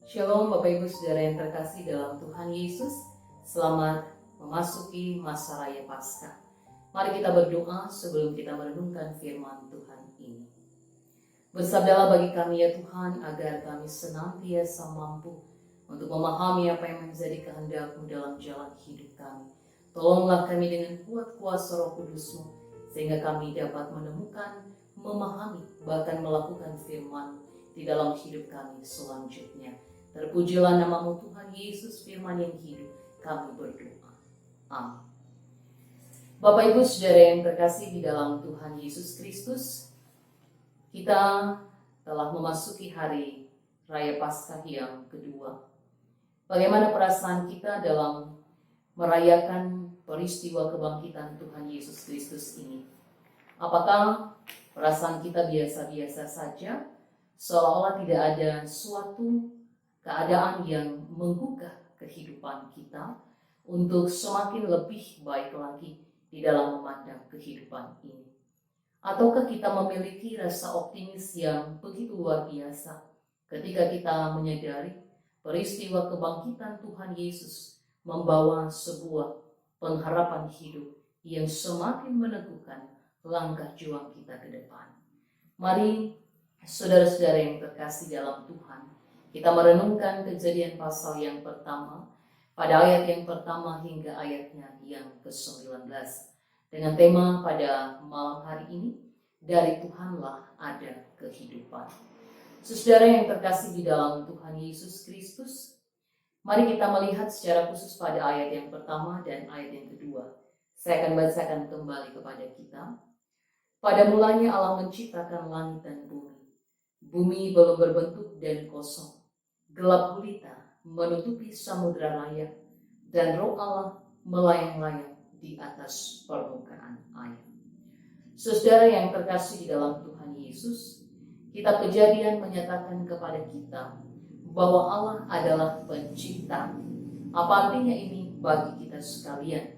Shalom Bapak Ibu Saudara yang terkasih dalam Tuhan Yesus. Selamat memasuki masa raya Paskah. Mari kita berdoa sebelum kita merenungkan firman Tuhan ini. Bersabdalah bagi kami ya Tuhan, agar kami senantiasa mampu untuk memahami apa yang menjadi kehendak-Mu dalam jalan hidup kami. Tolonglah kami dengan kuat kuasa Roh Kudus-Mu, sehingga kami dapat menemukan, memahami, bahkan melakukan firman di dalam hidup kami selanjutnya. Terpujilah nama-Mu Tuhan Yesus, firman yang hidup, kami berdoa. Amin. Bapak Ibu Saudara yang terkasih di dalam Tuhan Yesus Kristus, kita telah memasuki hari Raya Paskah yang kedua. Bagaimana perasaan kita dalam merayakan peristiwa kebangkitan Tuhan Yesus Kristus ini? Apakah perasaan kita biasa-biasa saja, seolah-olah tidak ada suatu keadaan yang menggugah kehidupan kita untuk semakin lebih baik lagi di dalam memandang kehidupan ini? Ataukah kita memiliki rasa optimis yang begitu luar biasa ketika kita menyadari peristiwa kebangkitan Tuhan Yesus membawa sebuah pengharapan hidup yang semakin meneguhkan langkah juang kita ke depan? Mari saudara-saudara yang terkasih dalam Tuhan, kita merenungkan Kejadian pasal yang pertama pada ayat yang pertama hingga ayatnya yang ke-19 dengan tema pada malam hari ini, dari Tuhanlah ada kehidupan. Saudara yang terkasih di dalam Tuhan Yesus Kristus, mari kita melihat secara khusus pada ayat yang pertama dan ayat yang kedua. Saya akan bacakan kembali kepada kita. Pada mulanya Allah menciptakan langit dan bumi. Bumi belum berbentuk dan kosong. Gelap gulita menutupi samudra raya, dan Roh Allah melayang-layang di atas permukaan air. Saudara yang terkasih di dalam Tuhan Yesus, kitab Kejadian menyatakan kepada kita bahwa Allah adalah pencipta. Apa artinya ini bagi kita sekalian?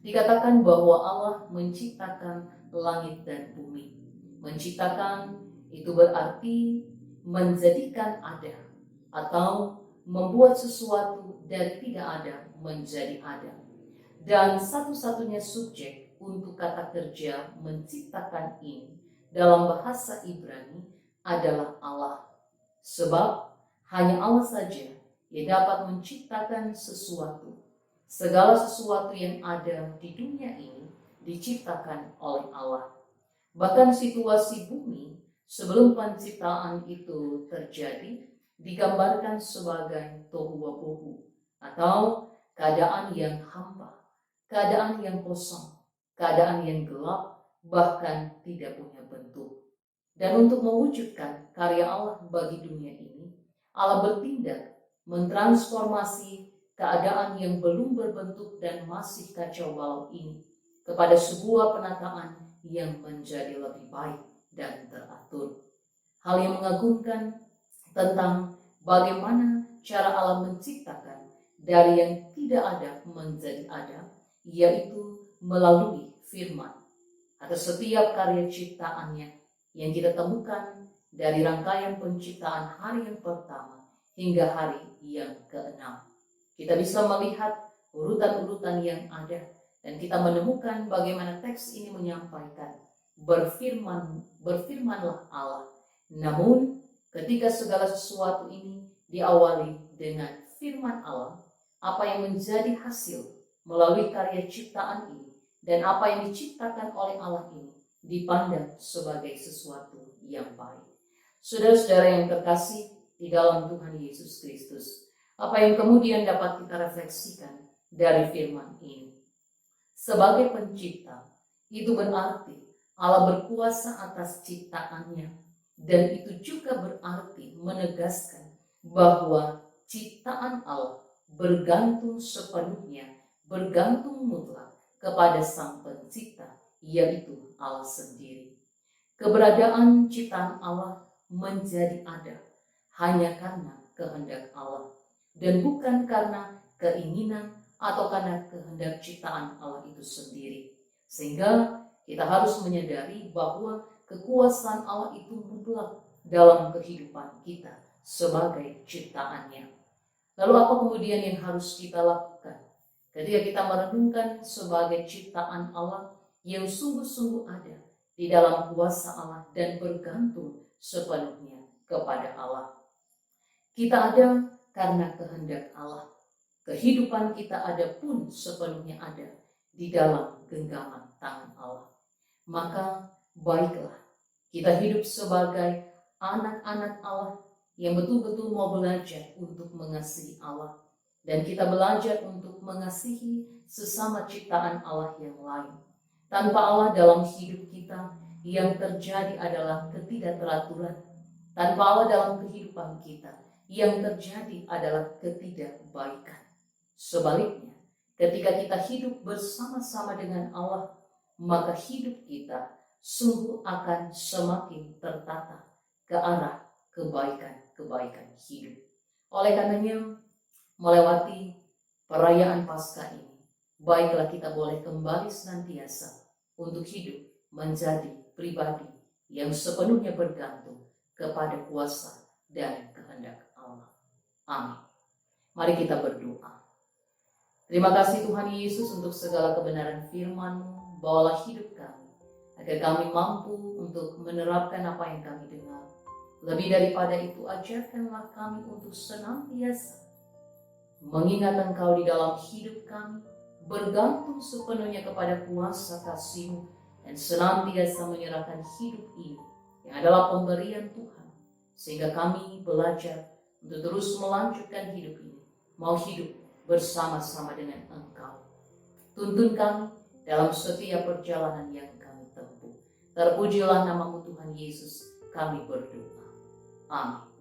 Dikatakan bahwa Allah menciptakan langit dan bumi. Menciptakan itu berarti menjadikan ada, atau membuat sesuatu dari tidak ada menjadi ada. Dan satu-satunya subjek untuk kata kerja menciptakan ini dalam bahasa Ibrani adalah Allah. Sebab hanya Allah saja yang dapat menciptakan sesuatu. Segala sesuatu yang ada di dunia ini diciptakan oleh Allah. Bahkan situasi bumi sebelum penciptaan itu terjadi digambarkan sebagai tohu wabohu, atau keadaan yang hampa, keadaan yang kosong, keadaan yang gelap, bahkan tidak punya bentuk. Dan untuk mewujudkan karya Allah bagi dunia ini, Allah bertindak mentransformasi keadaan yang belum berbentuk dan masih kacau balau ini kepada sebuah penataan yang menjadi lebih baik dan teratur. Hal yang mengagumkan tentang bagaimana cara Allah menciptakan dari yang tidak ada menjadi ada, yaitu melalui firman. Atas setiap karya ciptaannya yang kita temukan dari rangkaian penciptaan hari yang pertama hingga hari yang ke-6. Kita bisa melihat urutan-urutan yang ada, dan kita menemukan bagaimana teks ini menyampaikan berfirmanlah Allah. Namun ketika segala sesuatu ini diawali dengan firman Allah, apa yang menjadi hasil melalui karya ciptaan ini dan apa yang diciptakan oleh Allah ini dipandang sebagai sesuatu yang baik. Saudara-saudara yang terkasih di dalam Tuhan Yesus Kristus, apa yang kemudian dapat kita refleksikan dari firman ini? Sebagai pencipta, itu berarti Allah berkuasa atas ciptaannya, dan itu juga berarti menegaskan bahwa ciptaan Allah bergantung sepenuhnya, bergantung mutlak kepada Sang Pencipta, yaitu Allah sendiri. Keberadaan ciptaan Allah menjadi ada hanya karena kehendak Allah, dan bukan karena keinginan atau karena kehendak ciptaan Allah itu sendiri. Sehingga kita harus menyadari bahwa kekuasaan Allah itu mutlak dalam kehidupan kita sebagai ciptaannya. Lalu apa kemudian yang harus kita lakukan ketika kita merenungkan sebagai ciptaan Allah yang sungguh-sungguh ada di dalam kuasa Allah dan bergantung sepenuhnya kepada Allah? Kita ada karena kehendak Allah. Kehidupan kita ada pun sepenuhnya ada di dalam genggaman tangan Allah. Maka baiklah kita hidup sebagai anak-anak Allah yang betul-betul mau belajar untuk mengasihi Allah. Dan kita belajar untuk mengasihi sesama ciptaan Allah yang lain. Tanpa Allah dalam hidup kita, yang terjadi adalah ketidakteraturan. Tanpa Allah dalam kehidupan kita, yang terjadi adalah ketidakbaikan. Sebaliknya, ketika kita hidup bersama-sama dengan Allah, maka hidup kita sungguh akan semakin tertata ke arah kebaikan hidup. Oleh karenanya, melewati perayaan Paskah ini, baiklah kita boleh kembali senantiasa untuk hidup menjadi pribadi yang sepenuhnya bergantung kepada kuasa dan kehendak Allah. Amin. Mari kita berdoa. Terima kasih Tuhan Yesus untuk segala kebenaran firman-Mu. Bawalah hidup kami, agar kami mampu untuk menerapkan apa yang kami dengar. Lebih daripada itu, ajarkanlah kami untuk senantiasa mengingat Engkau di dalam hidup kami, bergantung sepenuhnya kepada kuasa kasih-Mu, dan senantiasa menyerahkan hidup ini yang adalah pemberian Tuhan, sehingga kami belajar untuk terus melanjutkan hidup ini, mau hidup bersama-sama dengan Engkau. Tuntun kami dalam setiap perjalanan yang kami tempuh. Terpujilah nama-Mu Tuhan Yesus, kami berdoa. Amin.